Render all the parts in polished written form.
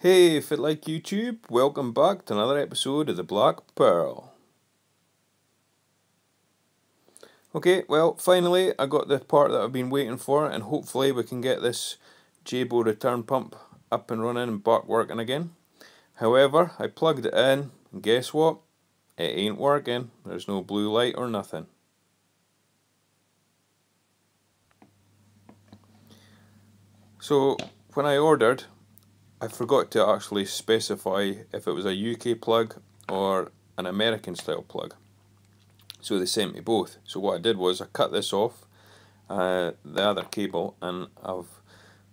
Hey, if it like YouTube, welcome back to another episode of the Black Pearl. Okay, well, finally I got the part that I've been waiting for, and hopefully we can get this Jebao return pump up and running and back working again. However, I plugged it in, and guess what? It ain't working. There's no blue light or nothing. So, when I ordered, I forgot to actually specify if it was a UK plug or an American style plug. So they sent me both. So what I did was I cut this off, the other cable, and I've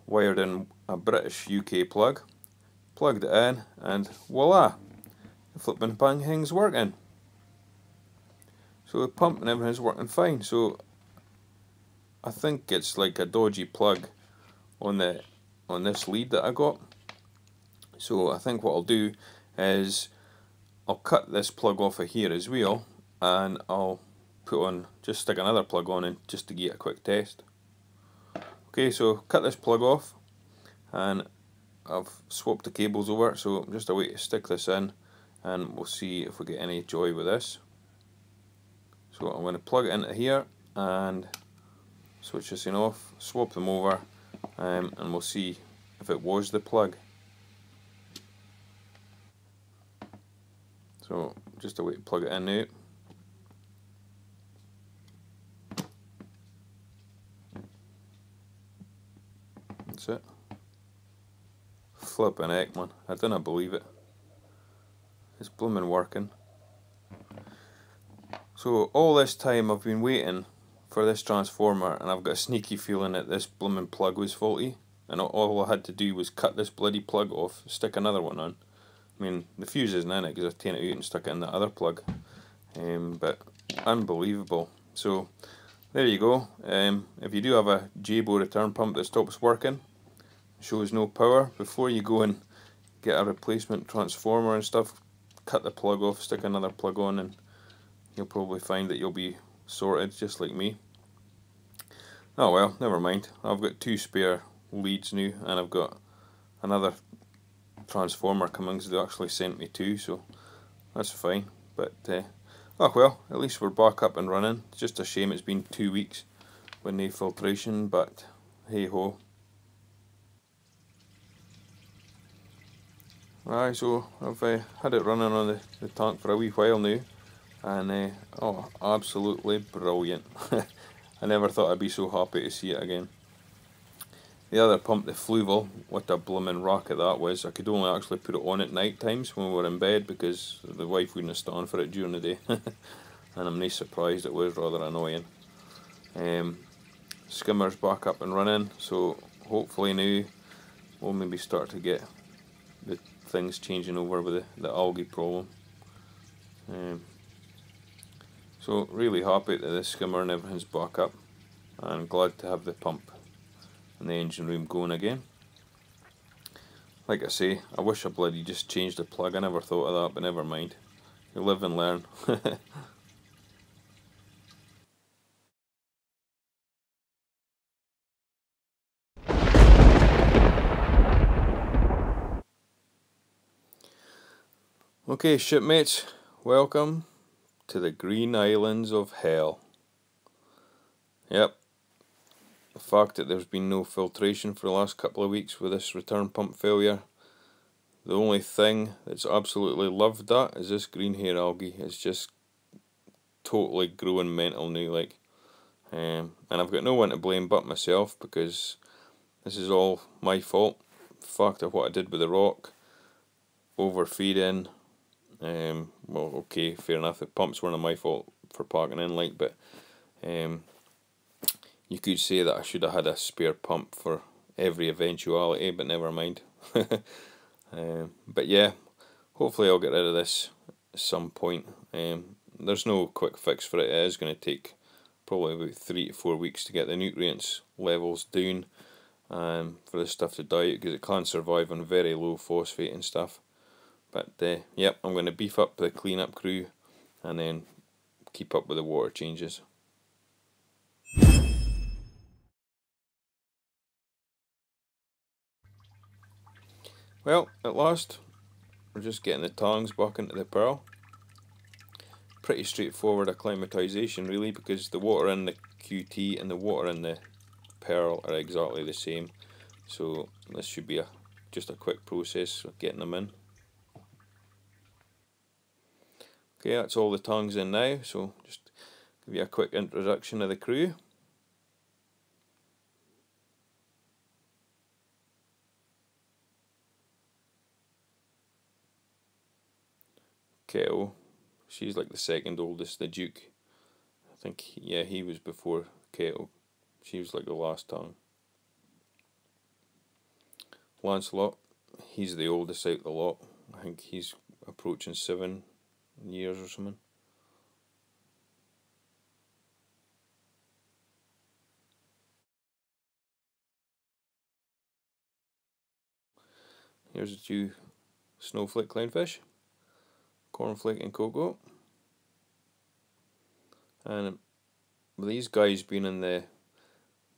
wired in a British UK plug, plugged it in, and voila, the flipping thing's working. So the pump and everything's working fine. So I think it's like a dodgy plug on this lead that I got. So I think what I'll do is I'll cut this plug off of here as well, and I'll just stick another plug on it just to get a quick test. Okay, so cut this plug off, and I've swapped the cables over, so just a way to stick this in, and we'll see if we get any joy with this. So I'm going to plug it into here and switch this in off, swap them over, and we'll see if it was the plug. So just a way to plug it in now. That's it. Flippin' heck, man, I didn't believe it. It's bloomin' working. So all this time I've been waiting for this transformer, and I've got a sneaky feeling that this bloomin' plug was faulty, and all I had to do was cut this bloody plug off, stick another one on. I mean, the fuse isn't in it because I've taken it out and stuck it in the other plug. But unbelievable. So there you go. If you do have a Jebao return pump that stops working, shows no power, before you go and get a replacement transformer and stuff, cut the plug off, stick another plug on, and you'll probably find that you'll be sorted just like me. Oh well, never mind. I've got two spare leads now, and I've got another transformer coming, because they actually sent me two, so that's fine. But oh well, at least we're back up and running. It's just a shame it's been 2 weeks with no filtration, but hey ho. Right, so I've had it running on the tank for a wee while now, and oh, absolutely brilliant. I never thought I'd be so happy to see it again. The other pump, the Fluval, what a blooming rocket that was. I could only actually put it on at night times when we were in bed, because the wife wouldn't stand for it during the day. And I'm not surprised, it was rather annoying. Skimmer's back up and running, so hopefully now we'll maybe start to get the things changing over with the algae problem. So really happy that this skimmer and everything's back up, and glad to have the pump and the engine room going again. Like I say, I wish I bloody just changed the plug. I never thought of that, but never mind. You live and learn. Okay, shipmates, welcome to the Green Islands of Hell. Yep, the fact that there's been no filtration for the last couple of weeks with this return pump failure, the only thing that's absolutely loved that is this green hair algae. It's just totally growing mental now, like. And I've got no one to blame but myself, because this is all my fault. The fact of what I did with the rock, overfeeding. Well, okay, fair enough, the pumps weren't my fault for parking in, like, but you could say that I should have had a spare pump for every eventuality, but never mind. But yeah, hopefully I'll get rid of this at some point. There's no quick fix for it. It is going to take probably about 3 to 4 weeks to get the nutrients levels down, for this stuff to die, because it can survive on very low phosphate and stuff. But yep, I'm going to beef up the cleanup crew and then keep up with the water changes. Well, at last, we're just getting the tongs back into the pearl. Pretty straightforward acclimatization really, because the water in the QT and the water in the pearl are exactly the same. So this should be just a quick process of getting them in. Okay, that's all the tongs in now, so just give you a quick introduction of the crew. Kettle, she's like the second oldest, the Duke. I think, yeah, he was before Kettle. She was like the last tongue. Lancelot, he's the oldest out the lot. I think he's approaching 7 years or something. Here's the 2 snowflake clownfish, Cornflake and Coco. And these guys being in the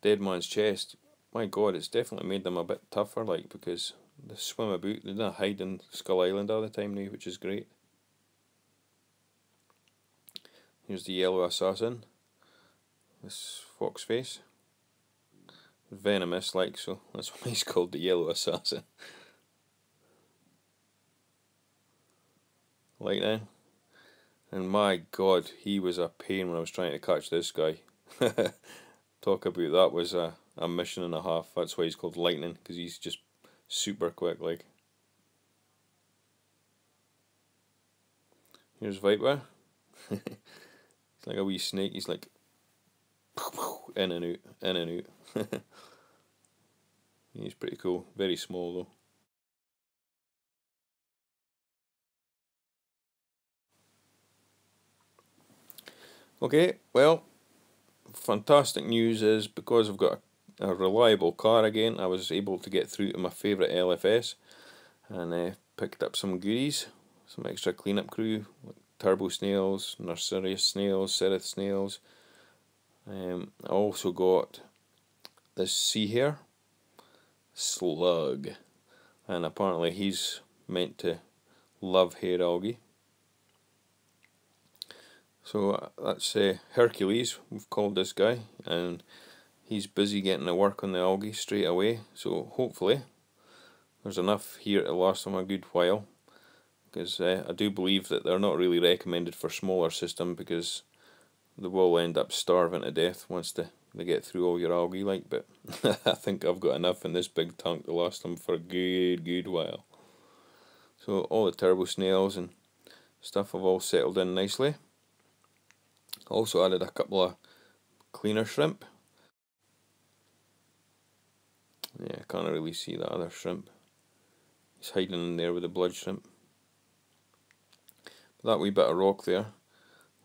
dead man's chest, my god, it's definitely made them a bit tougher, like, because they swim about, they don't hide in Skull Island all the time now, which is great. Here's the yellow assassin, this FOXFACE. Venomous, like, so that's why he's called the yellow assassin. Like that. And my god, he was a pain when I was trying to catch this guy. Talk about that was a mission and a half. That's why he's called Lightning, because he's just super quick, like. Here's Viper. He's like a wee snake. He's like in and out, in and out. He's pretty cool. Very small though. Okay, well, fantastic news is because I've got a reliable car again, I was able to get through to my favourite LFS and picked up some goodies, some extra cleanup crew, like turbo snails, Nurseria snails, seraph snails. I also got this sea hare, slug, and apparently he's meant to love hair algae. So that's Hercules, we've called this guy, and he's busy getting to work on the algae straight away, so hopefully there's enough here to last him a good while, because I do believe that they're not really recommended for smaller system, because they will end up starving to death once they get through all your algae, like, but I think I've got enough in this big tank to last them for a good while. So all the turbo snails and stuff have all settled in nicely. Also added a couple of cleaner shrimp. Yeah, I can't really see that other shrimp. He's hiding in there with the blood shrimp. But that wee bit of rock there,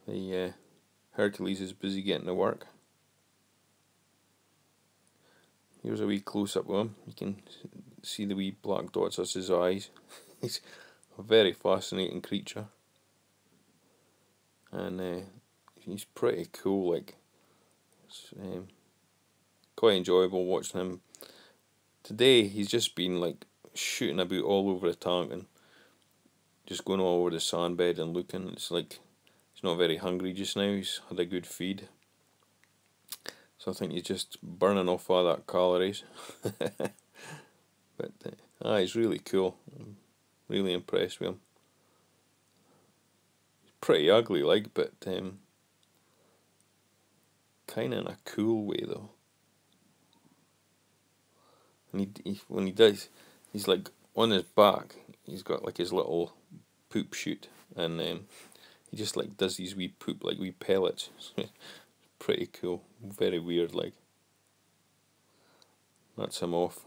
the Hercules is busy getting to work. Here's a wee close up of him. You can see the wee black dots, that's his eyes. He's a very fascinating creature. And he's pretty cool, like, it's quite enjoyable watching him. Today he's just been like shooting about all over the tank and just going all over the sand bed and looking. It's like he's not very hungry just now, he's had a good feed. So I think he's just burning off all that calories. But he's really cool. I'm really impressed with him. He's pretty ugly, like, but kind of in a cool way though. And when he does, he's like on his back. He's got like his little poop chute, and he just like does these wee poop, like wee pellets. Pretty cool. Very weird, like. That's him off.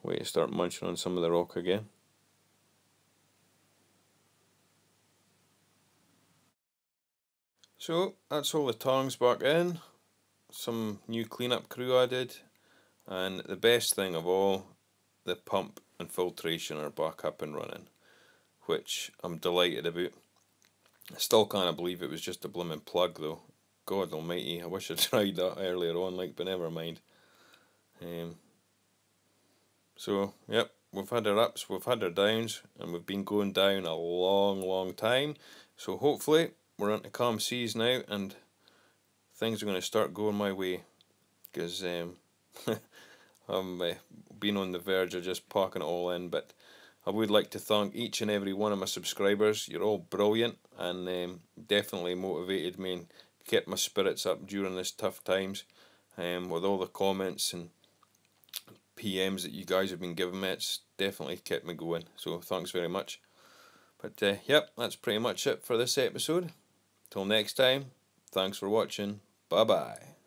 Wait to start munching on some of the rock again. So that's all the tongs back in. Some new cleanup crew added, and the best thing of all, the pump and filtration are back up and running, which I'm delighted about. I still can't believe it was just a blooming plug though. God almighty, I wish I'd tried that earlier on, like, but never mind. So, yep, we've had our ups, we've had our downs, and we've been going down a long time. So hopefully we're into calm seas now, and things are going to start going my way, because I've been on the verge of just parking it all in. But I would like to thank each and every one of my subscribers. You're all brilliant, and definitely motivated me and kept my spirits up during this tough times. With all the comments and PMs that you guys have been giving me, it's definitely kept me going, so thanks very much. But yep, that's pretty much it for this episode. Till next time, thanks for watching, bye bye.